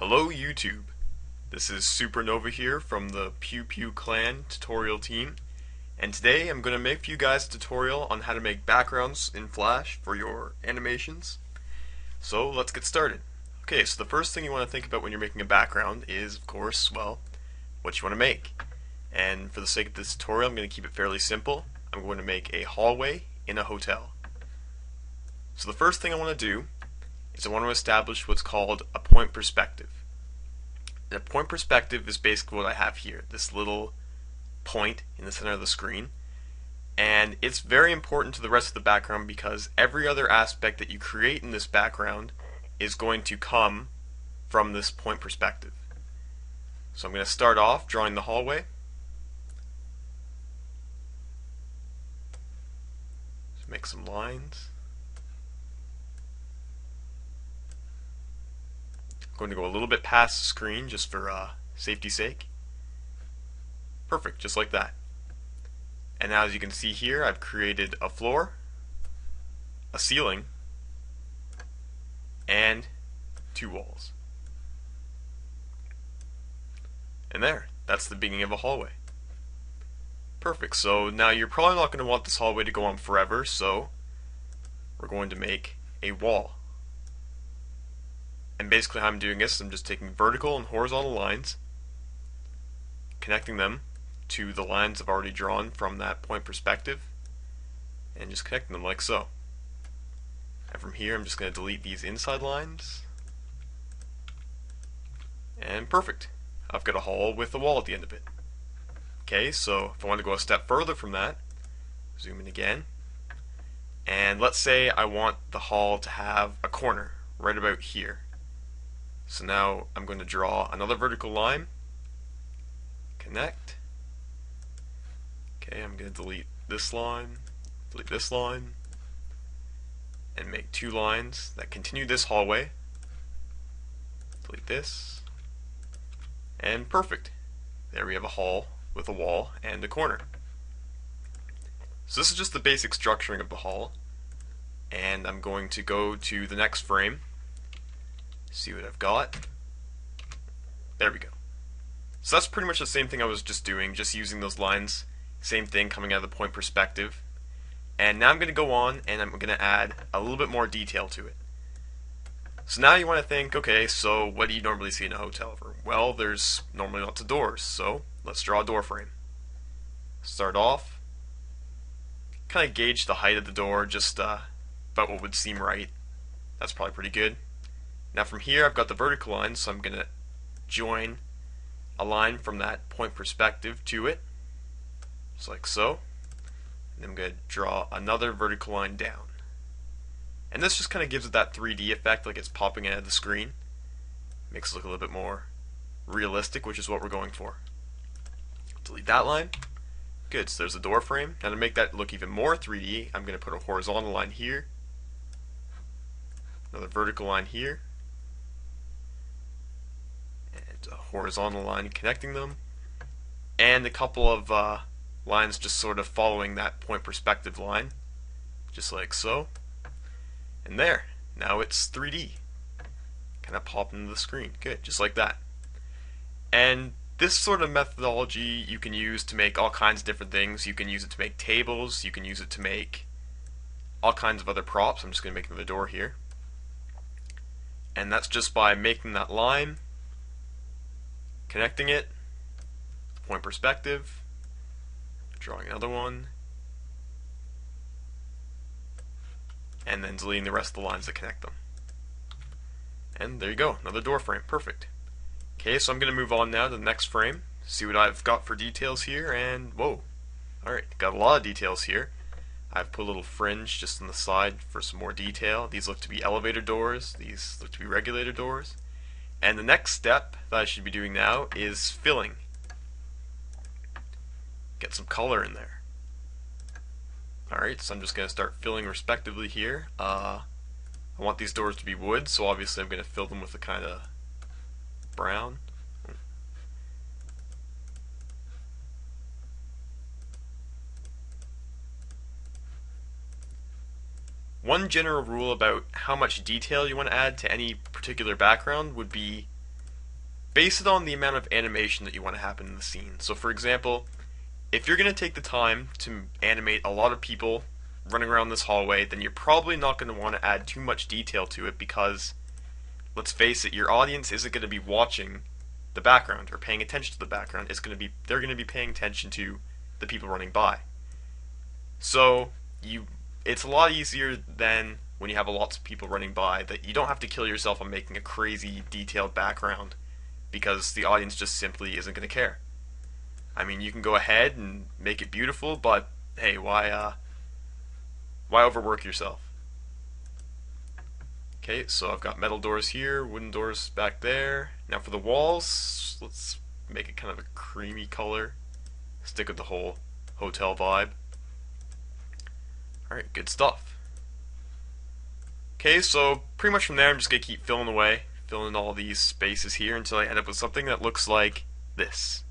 Hello YouTube, this is Supranova here from the Pew Pew Clan tutorial team, and today I'm going to make for you guys a tutorial on how to make backgrounds in Flash for your animations. So let's get started. Okay, so the first thing you want to think about when you're making a background is, of course, well, what you want to make. And for the sake of this tutorial, I'm going to keep it fairly simple. I'm going to make a hallway in a hotel. So the first thing I want to do is I want to establish what's called a point perspective. The point perspective is basically what I have here, this little point in the center of the screen. And it's very important to the rest of the background because every other aspect that you create in this background is going to come from this point perspective. So I'm going to start off drawing the hallway. Just make some lines. Going to go a little bit past the screen just for safety's sake. Perfect, just like that. And now as you can see here, I've created a floor, a ceiling, and two walls. And there, that's the beginning of a hallway. Perfect, so now you're probably not going to want this hallway to go on forever, so we're going to make a wall. And basically how I'm doing this, I'm just taking vertical and horizontal lines, connecting them to the lines I've already drawn from that point perspective, and just connecting them like so. And from here I'm just going to delete these inside lines, and perfect. I've got a hall with a wall at the end of it. Okay, so if I want to go a step further from that, zoom in again, and let's say I want the hall to have a corner right about here. So now I'm going to draw another vertical line, connect. Okay, I'm going to delete this line, and make two lines that continue this hallway. Delete this, and perfect. There we have a hall with a wall and a corner. So this is just the basic structuring of the hall, and I'm going to go to the next frame. See what I've got. There we go. So that's pretty much the same thing I was just doing, just using those lines. Same thing coming out of the point perspective. And now I'm going to go on and I'm going to add a little bit more detail to it. So now you want to think, okay, so what do you normally see in a hotel room? Well, there's normally lots of doors, so let's draw a door frame. Start off, kind of gauge the height of the door, just about what would seem right. That's probably pretty good. Now from here I've got the vertical line, so I'm going to join a line from that point perspective to it, just like so. And then I'm going to draw another vertical line down. And this just kind of gives it that 3D effect, like it's popping out of the screen. Makes it look a little bit more realistic, which is what we're going for. Delete that line. Good, so there's a door frame. Now to make that look even more 3D, I'm going to put a horizontal line here, another vertical line here, a horizontal line connecting them, and a couple of lines just sort of following that point perspective line, just like so. And there, now it's 3D, kind of pop into the screen. Good, just like that. And this sort of methodology you can use to make all kinds of different things. You can use it to make tables, you can use it to make all kinds of other props. I'm just going to make another door here. And that's just by making that line, connecting it, point perspective, drawing another one, and then deleting the rest of the lines that connect them. And there you go, another door frame, perfect. Okay, so I'm going to move on now to the next frame, see what I've got for details here, and whoa, alright, got a lot of details here. I've put a little fringe just on the side for some more detail. These look to be elevator doors, these look to be regulator doors. And the next step that I should be doing now is filling. Get some color in there. Alright, so I'm just going to start filling respectively here. I want these doors to be wood, so obviously I'm going to fill them with a kind of brown. One general rule about how much detail you want to add to any particular background would be base it on the amount of animation that you want to happen in the scene. So for example, if you're going to take the time to animate a lot of people running around this hallway, then you're probably not going to want to add too much detail to it because, let's face it, your audience isn't going to be watching the background or paying attention to the background. They're going to be paying attention to the people running by. So it's a lot easier than when you have lots of people running by that you don't have to kill yourself on making a crazy detailed background because the audience just simply isn't going to care. I mean, you can go ahead and make it beautiful, but hey, why overwork yourself? Okay, so I've got metal doors here, wooden doors back there. Now for the walls, let's make it kind of a creamy color. Stick with the whole hotel vibe. Alright, good stuff. Okay, so pretty much from there I'm just going to keep filling away, filling in all these spaces here until I end up with something that looks like this.